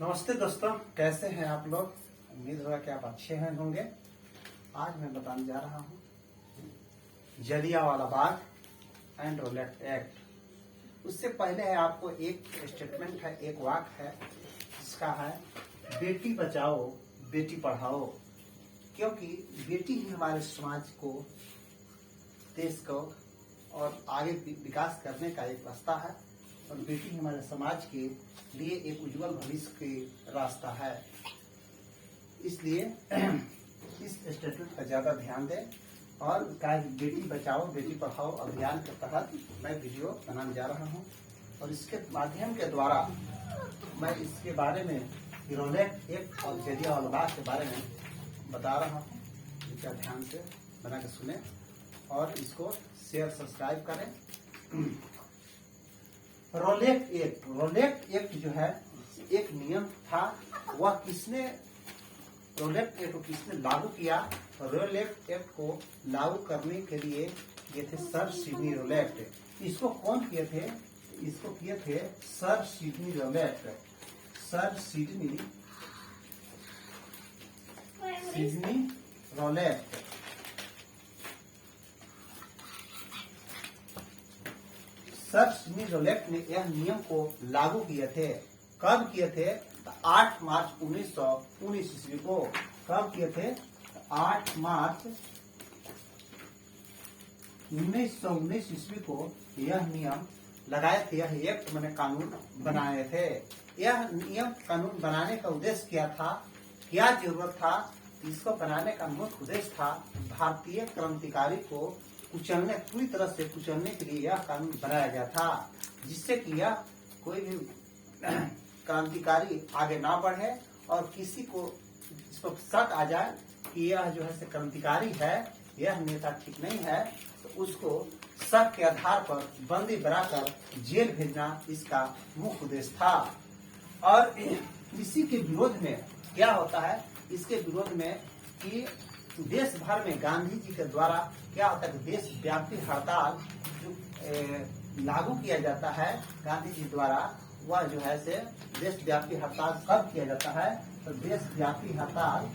नमस्ते दोस्तों, कैसे हैं आप लोग। उम्मीद होगा कि आप अच्छे हैं होंगे। आज मैं बताने जा रहा हूँ Jallianwala Bagh and roulette act. उससे पहले है आपको एक स्टेटमेंट है, एक वाक्य है जिसका है बेटी बचाओ बेटी पढ़ाओ। क्योंकि बेटी ही हमारे समाज को, देश को और आगे विकास करने का एक रास्ता है और बेटी हमारे समाज के लिए एक उज्जवल भविष्य के रास्ता है। इसलिए इस स्टेटमेंट का ज्यादा ध्यान दें और बेटी बचाओ बेटी पढ़ाओ अभियान के तहत मैं वीडियो बनाने जा रहा हूं और इसके माध्यम के द्वारा मैं इसके बारे में रोलेट एक्ट और जलियांवाला बाग के बारे में बता रहा हूं। इसका ध्यान से बना के सुने और इसको शेयर सब्सक्राइब करें। रोलेट एक्ट जो है एक नियम था। वह किसने रोलेट एक्ट को किसने लागू किया? रोलेट एक्ट को लागू करने के लिए ये थे सर सिडनी रोलेट। इसको कौन किए थे? इसको किए थे sir Sidney Rowlatt. Sir Sidney Rowlatt. Sir Sidney Rowlatt ने यह नियम को लागू किए थे। कब किए थे? 8 मार्च 1919 ईस्वी को। कब किए थे? 8 मार्च 1919 ईस्वी को यह नियम लगाए थे। यह एक्ट मैंने कानून बनाए थे। यह नियम कानून बनाने का उद्देश्य क्या था, क्या जरूरत था? इसको बनाने का मुख्य उद्देश्य था भारतीय क्रांतिकारी को कुचलने, पूरी तरह से कुचलने के लिए यह कानून बनाया गया था, जिससे कि यह कोई भी क्रांतिकारी आगे ना बढ़े और किसी को इसको शक आ जाए कि यह जो है क्रांतिकारी है, यह नेता ठीक नहीं है, तो उसको शक के आधार पर बंदी बनाकर जेल भेजना इसका मुख्य उद्देश्य था। और इसी के विरोध में क्या होता है? इसके विरोध में कि देश भर में गांधी जी के द्वारा क्या होता है, देश व्यापी हड़ताल जो लागू किया जाता है गांधी जी द्वारा, वह जो है से देश व्यापी हड़ताल कब किया जाता है? तो देश व्यापी हड़ताल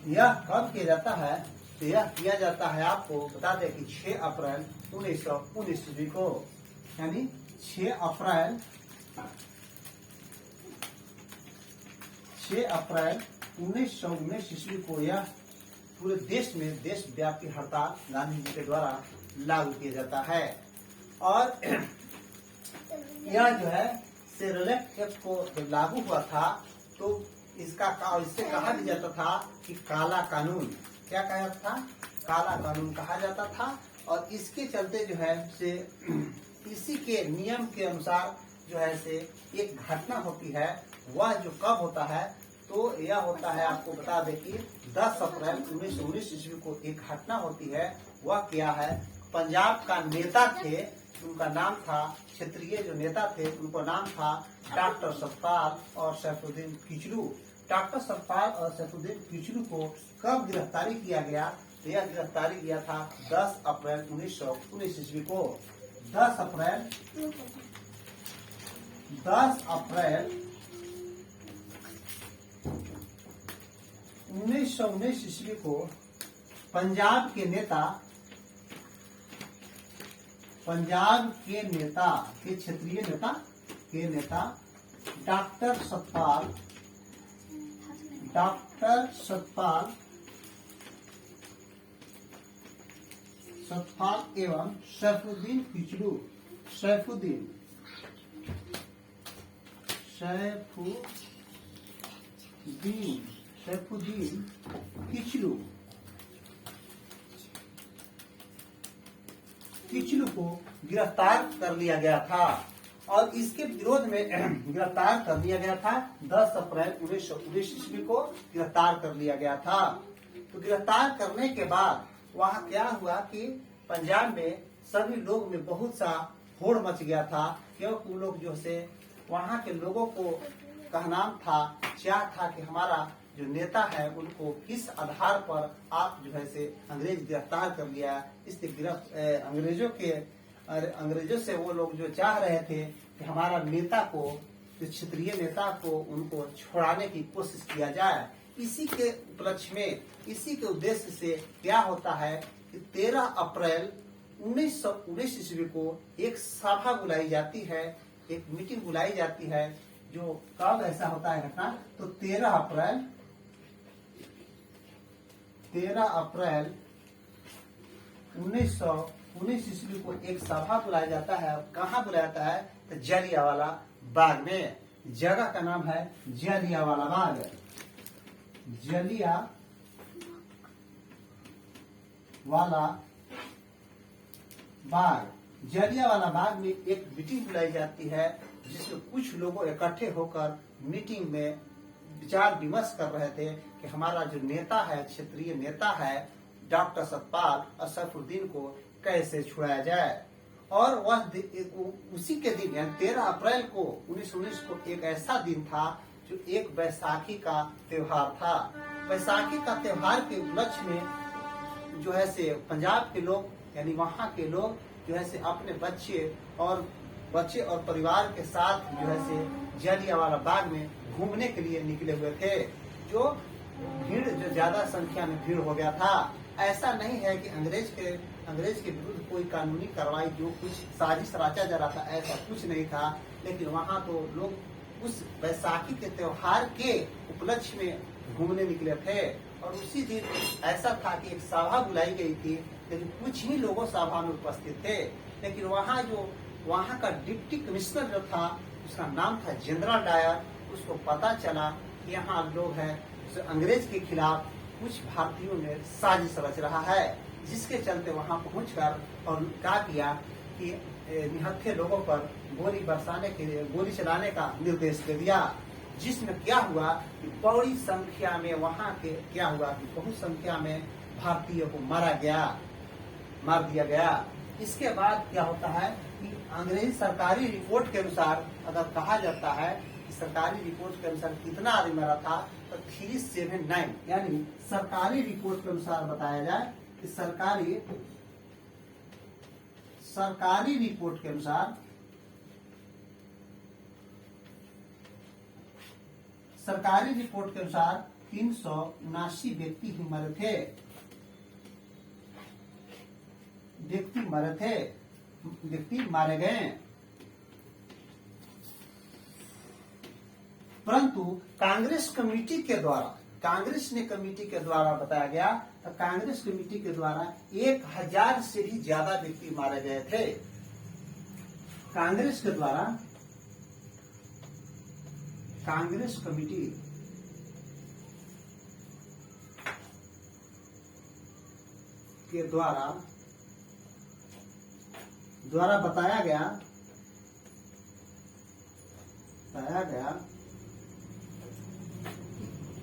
यह कब किया जाता है? तो यह किया जाता है, आपको बता दें कि 6 अप्रैल 1919 ईस्वी को, यानी 6 अप्रैल 1919 ईस्वी को यह पूरे देश में देश व्यापी हड़ताल गांधी जी के द्वारा लागू किया जाता है। और यह जो है रोलेट एक्ट को जब लागू हुआ था तो इससे कहा भी जाता था कि काला कानून। क्या कहा जाता था? काला कानून कहा जाता था। और इसके चलते जो है से इसी के नियम के अनुसार जो है से एक घटना होती है। वह जो कब होता है? तो यह होता है, आपको बता दें कि 10 अप्रैल 1919 ईस्वी को एक घटना होती है। वह क्या है? पंजाब का नेता थे, उनका नाम था, क्षेत्रीय जो नेता थे उनका नाम था डॉक्टर सतपाल और सैफुद्दीन किचलू। डॉक्टर सतपाल और सैफुद्दीन किचलू को कब गिरफ्तारी किया गया? तो यह गिरफ्तारी किया था 10 अप्रैल 1919 ईस्वी को। 10 अप्रैल 1919 ईस्वी को पंजाब के क्षेत्रीय नेता डॉक्टर सतपाल एवं सैफुद्दीन किचलू को गिरफ्तार कर लिया गया था। और इसके विरोध में गिरफ्तार कर लिया गया था। 10 अप्रैल 1919 ईस्वी को गिरफ्तार कर लिया गया था। तो गिरफ्तार करने के बाद वहाँ क्या हुआ कि पंजाब में सभी लोग में बहुत सा होड़ मच गया था, क्योंकि उन लोग जो से वहाँ के लोगों को कहना था, चाह था कि हमारा जो नेता है उनको किस आधार पर आप जो है से अंग्रेज गिरफ्तार कर लिया, इसलिए अंग्रेजों से वो लोग जो चाह रहे थे कि हमारा नेता को, जो क्षेत्रीय नेता को, उनको छुड़ाने की कोशिश किया जाए। इसी के उपलक्ष्य में, इसी के उद्देश्य से क्या होता है कि 13 अप्रैल 1919 ईस्वी को एक सभा बुलाई जाती है, एक मीटिंग बुलाई जाती है। जो कब ऐसा होता है घटना, तो 13 अप्रैल 1919 ईस्वी को एक सभा बुलाया जाता है। कहाँ बुलाया जाता है, तो जलियांवाला बाग में। जगह का नाम है जलियांवाला बाग। जलियांवाला बाग में एक मीटिंग बुलाई जाती है, जिसमें कुछ लोग इकट्ठे होकर मीटिंग में विचार विमर्श कर रहे थे कि हमारा जो नेता है, क्षेत्रीय नेता है डॉक्टर सतपाल असफुद्दीन को कैसे छुड़ाया जाए। और वह उसी के दिन यानी 13 अप्रैल को 1919 को एक ऐसा दिन था जो एक बैसाखी का त्योहार था। बैसाखी का त्योहार के उपलक्ष्य में जो है से पंजाब के लोग यानी वहाँ के लोग जो है से अपने बच्चे और परिवार के साथ जो है से जलियांवाला बाग में घूमने के लिए निकले हुए थे। जो ज्यादा संख्या में भीड़ हो गया था। ऐसा नहीं है कि अंग्रेज के विरुद्ध कोई कानूनी कार्रवाई, जो कुछ साजिश रचा जा रहा था, ऐसा कुछ नहीं था। लेकिन वहाँ तो लोग उस बैसाखी के त्योहार के उपलक्ष्य में घूमने निकले थे। और उसी दिन ऐसा था कि एक सभा बुलाई गई थी, लेकिन कुछ ही लोगों सभा में उपस्थित थे। लेकिन वहाँ का डिप्टी कमिश्नर जो था, उसका नाम था जनरल डायर। उसको पता चला कि यहाँ लोग हैं अंग्रेज के खिलाफ कुछ भारतीयों में साजिश रच रहा है, जिसके चलते वहां पहुंचकर और क्या किया कि निहत्थे लोगों पर गोली चलाने का निर्देश दे दिया। जिसमें क्या हुआ कि बड़ी संख्या में बहुत संख्या में भारतीयों को मार दिया गया। इसके बाद क्या होता है कि अंग्रेजी सरकारी रिपोर्ट के अनुसार अगर कहा जाता है कि सरकारी रिपोर्ट के अनुसार कितना आदमी मरा था, तो 379 यानी सरकारी रिपोर्ट के अनुसार बताया जाए कि सरकारी रिपोर्ट के अनुसार 379 व्यक्ति मारे गए। परंतु कांग्रेस ने कमेटी के द्वारा बताया गया, तो कांग्रेस कमेटी के द्वारा 1000 से भी ज्यादा व्यक्ति मारे गए थे। कांग्रेस कमेटी के द्वारा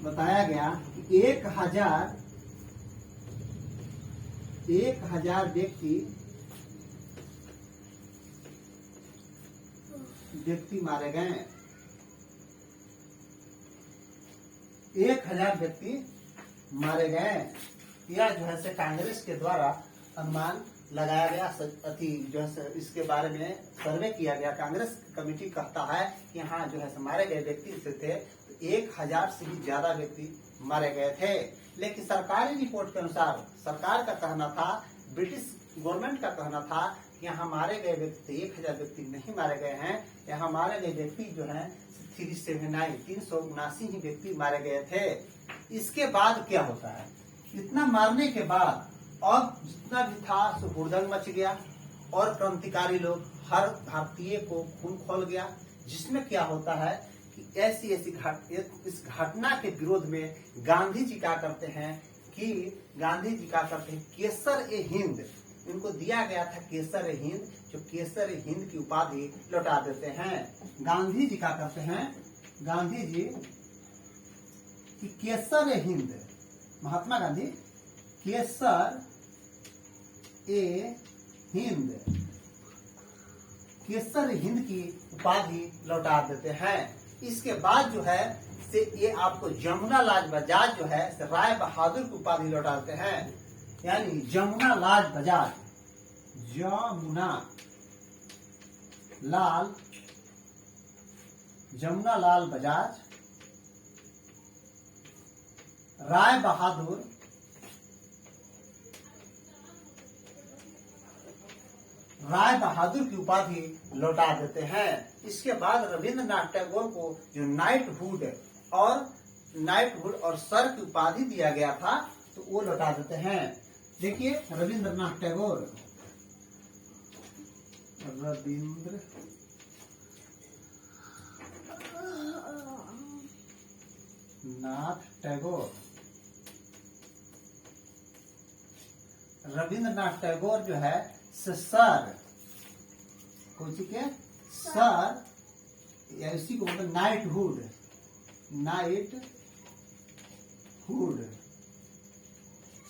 बताया गया कि 1000 व्यक्ति मारे गए। 1000 व्यक्ति मारे गए। यह जो है कांग्रेस के द्वारा अनुमान लगाया गया, जो है इसके बारे में सर्वे किया गया। कांग्रेस कमेटी कहता है कि यहाँ जो है मारे गए व्यक्ति से थे, तो 1000 से भी ज्यादा व्यक्ति मारे गए थे। लेकिन सरकारी रिपोर्ट के अनुसार सरकार का कहना था, ब्रिटिश गवर्नमेंट का कहना था कि यहाँ मारे गए व्यक्ति 1000 व्यक्ति नहीं मारे गए हैं। यहाँ मारे गए व्यक्ति जो है 379 ही व्यक्ति मारे गए थे। इसके बाद क्या होता है, इतना मारने के बाद अब जितना भी था सो हुड़दंग मच गया और क्रांतिकारी लोग, हर भारतीय को खून खोल गया। जिसमें क्या होता है कि इस घटना के विरोध में गांधी जी क्या करते हैं, केसर ए हिंद, इनको दिया गया था केसर ए हिंद, जो केसर ए हिंद की उपाधि लौटा देते हैं। गांधी जी क्या करते हैं, गांधी जी की केसर ए हिंद, महात्मा गांधी केसर ए हिंद की उपाधि लौटा देते हैं। इसके बाद जो है से ये आपको जमुना लाल बजाज जो है राय बहादुर की उपाधि लौटाते हैं। यानी जमुना लाल बजाज, जमुना लाल बजाज राय बहादुर की उपाधि लौटा देते हैं। इसके बाद रविंद्रनाथ टैगोर को जो नाइटहुड और सर की उपाधि दिया गया था तो वो लौटा देते हैं। देखिए रविंद्रनाथ टैगोर, रविंद्रनाथ टैगोर जो है सर, या इसी को मतलब नाइटहुड,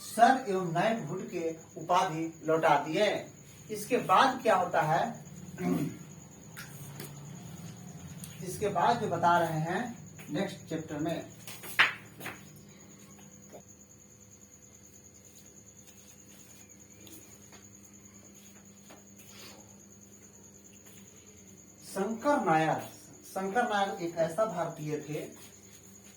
सर एवं नाइटहुड के उपाधि लौटा दिए। इसके बाद क्या होता है, इसके बाद जो बता रहे हैं नेक्स्ट चैप्टर में, शंकर नायर एक ऐसा भारतीय थे।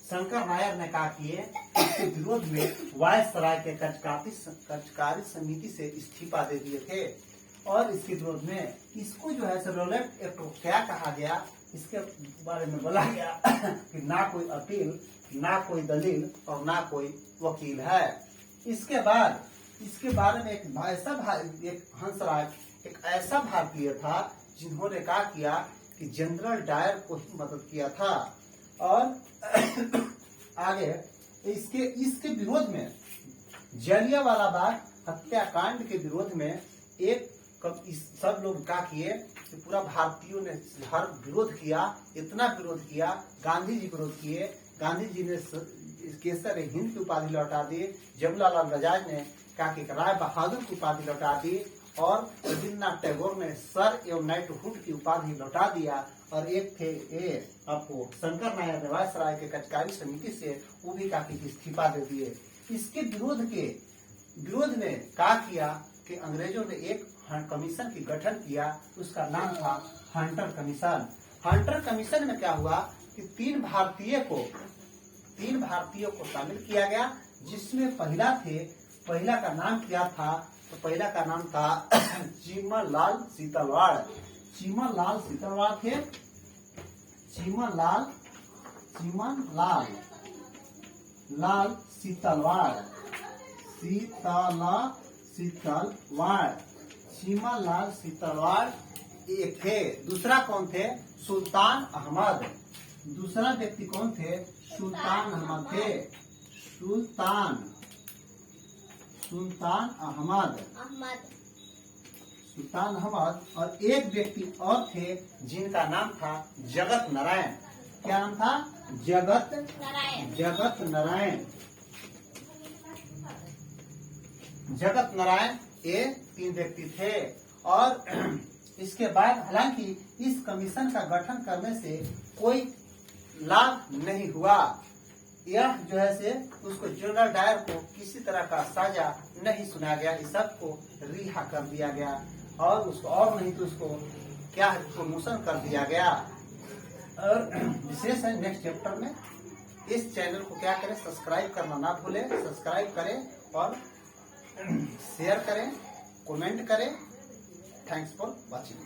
शंकर नायर ने कहा कि इसके विरोध में वायसराय के कचकारी समिति से इस्तीफा दे दिए थे और इसके विरोध में इसको जो है रोलेट एक्ट को क्या कहा गया, इसके बारे में बोला गया कि ना कोई अपील, ना कोई दलील और ना कोई वकील है। इसके बाद इसके बारे में एक हंसराय एक ऐसा भारतीय था जिन्होंने कहा किया कि जनरल डायर को ही मदद किया था। और आगे इसके विरोध में, जलियांवाला बाग हत्याकांड के विरोध में सब लोग क्या किए कि पूरा भारतीयों ने हर विरोध किया, इतना विरोध किया, गांधी जी विरोध किए। गांधी जी ने केसर हिंद की उपाधि लौटा दी, जमुना लाल बजाज ने कहा कि राय बहादुर की उपाधि लौटा दी और रविंद्रनाथ टैगोर ने सर एवं नाइटहुड की उपाधि लौटा दिया। और एक थे आपको शंकर नायर ने वायसराय के कचकारी समिति से वो भी काफी इस्तीफा दे दिए। इसके विरोध में क्या किया कि अंग्रेजों ने एक कमीशन की गठन किया, उसका नाम था हंटर कमीशन। हंटर कमीशन में क्या हुआ कि तीन भारतीयों को शामिल किया गया, जिसमें पहला का नाम क्या था, तो पहला का नाम था चीमनलाल सीतलवाड़ थे। चीमनलाल सीतलवाड़, चीमनलाल सीतलवाड़ एक थे। दूसरा कौन थे, सुल्तान अहमद। दूसरा व्यक्ति कौन थे, सुल्तान अहमद थे। सुल्तान अहमद। और एक व्यक्ति और थे जिनका नाम था जगत नारायण। क्या नाम था, जगत नारायण। ये तीन व्यक्ति थे। और इसके बाद हालांकि इस कमीशन का गठन करने से कोई लाभ नहीं हुआ। यह जो है से उसको जनरल डायर को किसी तरह का साजा नहीं सुना गया, इस सब को रिहा कर दिया गया और उसको और नहीं तो उसको क्या प्रमोशन कर दिया गया। और विशेष है नेक्स्ट चैप्टर में। इस चैनल को क्या करें, सब्सक्राइब करना ना भूलें, सब्सक्राइब करें और शेयर करें, कमेंट करें। Thanks for watching.